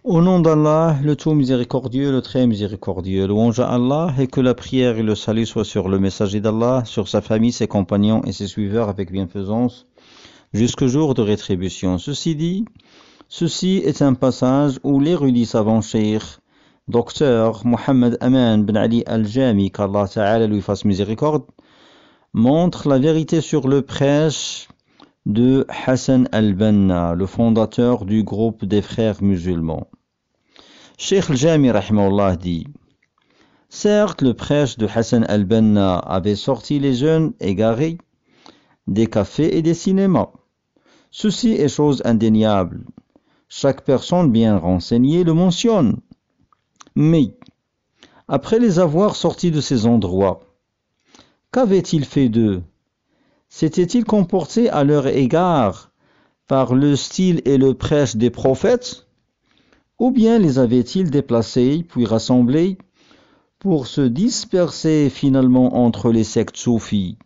Au nom d'Allah, le tout miséricordieux, le très miséricordieux. Louange à Allah et que la prière et le salut soient sur le messager d'Allah, sur sa famille, ses compagnons et ses suiveurs avec bienfaisance, jusqu'au jour de rétribution. Ceci dit, ceci est un passage où l'érudit savant cheikh, docteur Mohammed Aman Ben Ali Al-Jami, qu'Allah Ta'ala lui fasse miséricorde, montre la vérité sur le prêche de Hassan al-Banna, le fondateur du groupe des frères musulmans. Cheikh al-Jami rahimahullah dit: certes, le prêche de Hassan al-Banna avait sorti les jeunes égarés des cafés et des cinémas. Ceci est chose indéniable. Chaque personne bien renseignée le mentionne. Mais, après les avoir sortis de ces endroits, qu'avait-il fait d'eux? S'était-il comporté à leur égard par le style et le prêche des prophètes? Ou bien les avait-il déplacés puis rassemblés pour se disperser finalement entre les sectes soufis?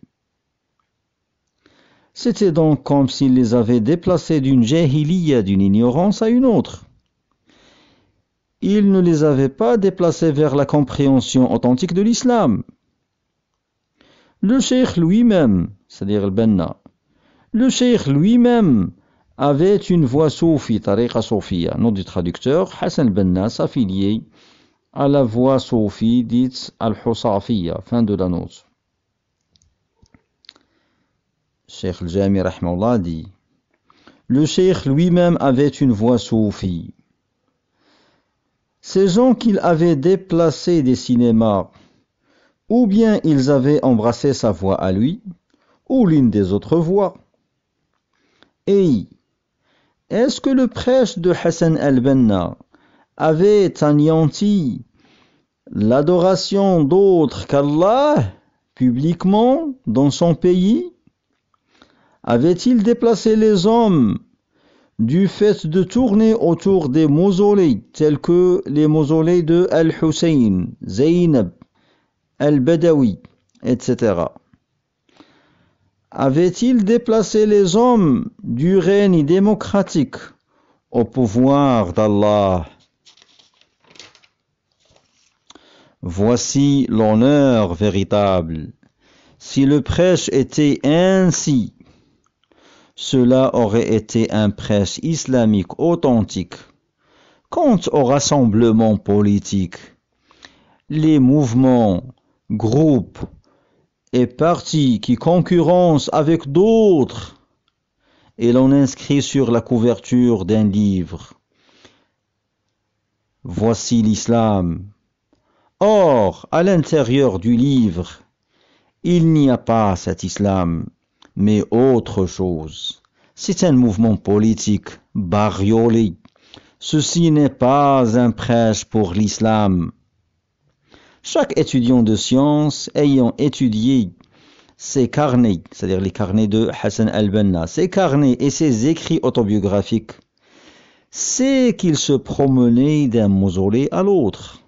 C'était donc comme s'il les avait déplacés d'une jahiliya, d'une ignorance à une autre. Il ne les avait pas déplacés vers la compréhension authentique de l'islam. Le cheikh lui-même, c'est-à-dire al-Banna, le cheikh lui-même avait une voix soufi, tariqa soufia. Nom du traducteur, Hassan al-Banna s'affiliait à la voix soufi dite al-Husafiyya, fin de la note. Cheikh al-Jami rahimahullah dit: le cheikh lui-même avait une voix soufi. Ces gens qu'il avait déplacés des cinémas, ou bien ils avaient embrassé sa voix à lui, ou l'une des autres voix. Et est-ce que le prêche de Hassan al-Banna avait anéanti l'adoration d'autres qu'Allah publiquement dans son pays? Avait-il déplacé les hommes du fait de tourner autour des mausolées tels que les mausolées de Al-Hussein, Zaynab, Al-Badawi, etc. Avait-il déplacé les hommes du règne démocratique au pouvoir d'Allah? Voici l'honneur véritable. Si le prêche était ainsi, cela aurait été un prêche islamique authentique. Quant au rassemblement politique, les mouvements, groupes et partis qui concurrencent avec d'autres, et l'on inscrit sur la couverture d'un livre: voici l'islam. Or, à l'intérieur du livre, il n'y a pas cet islam, mais autre chose. C'est un mouvement politique bariolé. Ceci n'est pas un prêche pour l'islam. Chaque étudiant de sciences ayant étudié ses carnets, c'est-à-dire les carnets de Hassan al-Banna, ses carnets et ses écrits autobiographiques, sait qu'il se promenait d'un mausolée à l'autre.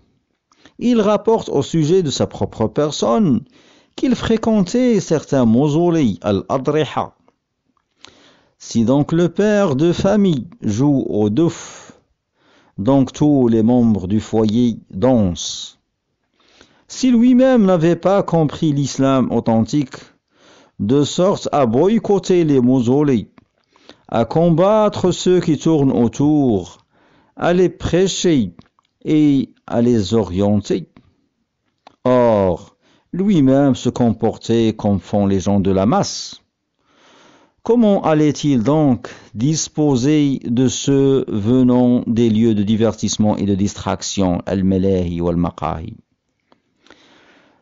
Il rapporte au sujet de sa propre personne qu'il fréquentait certains mausolées, al-Adriha. Si donc le père de famille joue au douf, donc tous les membres du foyer dansent. Si lui-même n'avait pas compris l'islam authentique, de sorte à boycotter les mausolées, à combattre ceux qui tournent autour, à les prêcher et à les orienter. Or, lui-même se comportait comme font les gens de la masse. Comment allait-il donc disposer de ceux venant des lieux de divertissement et de distraction, al-Malahi ou al-Maqahi?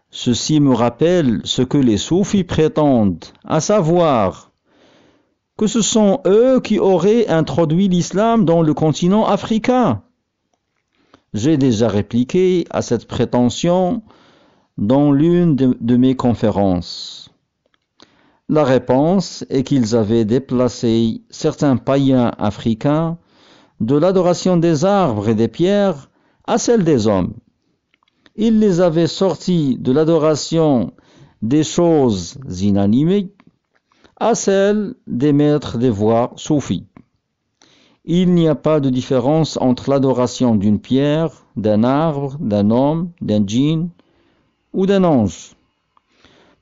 Ceci me rappelle ce que les soufis prétendent, à savoir que ce sont eux qui auraient introduit l'islam dans le continent africain. J'ai déjà répliqué à cette prétention dans l'une de mes conférences. La réponse est qu'ils avaient déplacé certains païens africains de l'adoration des arbres et des pierres à celle des hommes. Ils les avaient sortis de l'adoration des choses inanimées à celle des maîtres des voies soufis. Il n'y a pas de différence entre l'adoration d'une pierre, d'un arbre, d'un homme, d'un djinn ou d'un ange,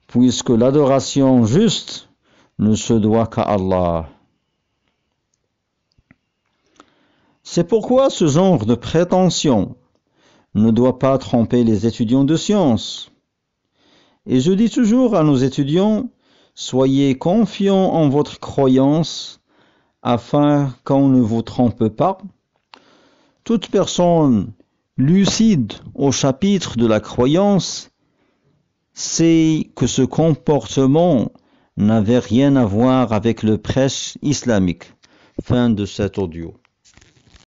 puisque l'adoration juste ne se doit qu'à Allah. C'est pourquoi ce genre de prétention ne doit pas tromper les étudiants de sciences. Et je dis toujours à nos étudiants, soyez confiants en votre croyance afin qu'on ne vous trompe pas. Toute personne lucide au chapitre de la croyance sait que ce comportement n'avait rien à voir avec le prêche islamique. Fin de cet audio.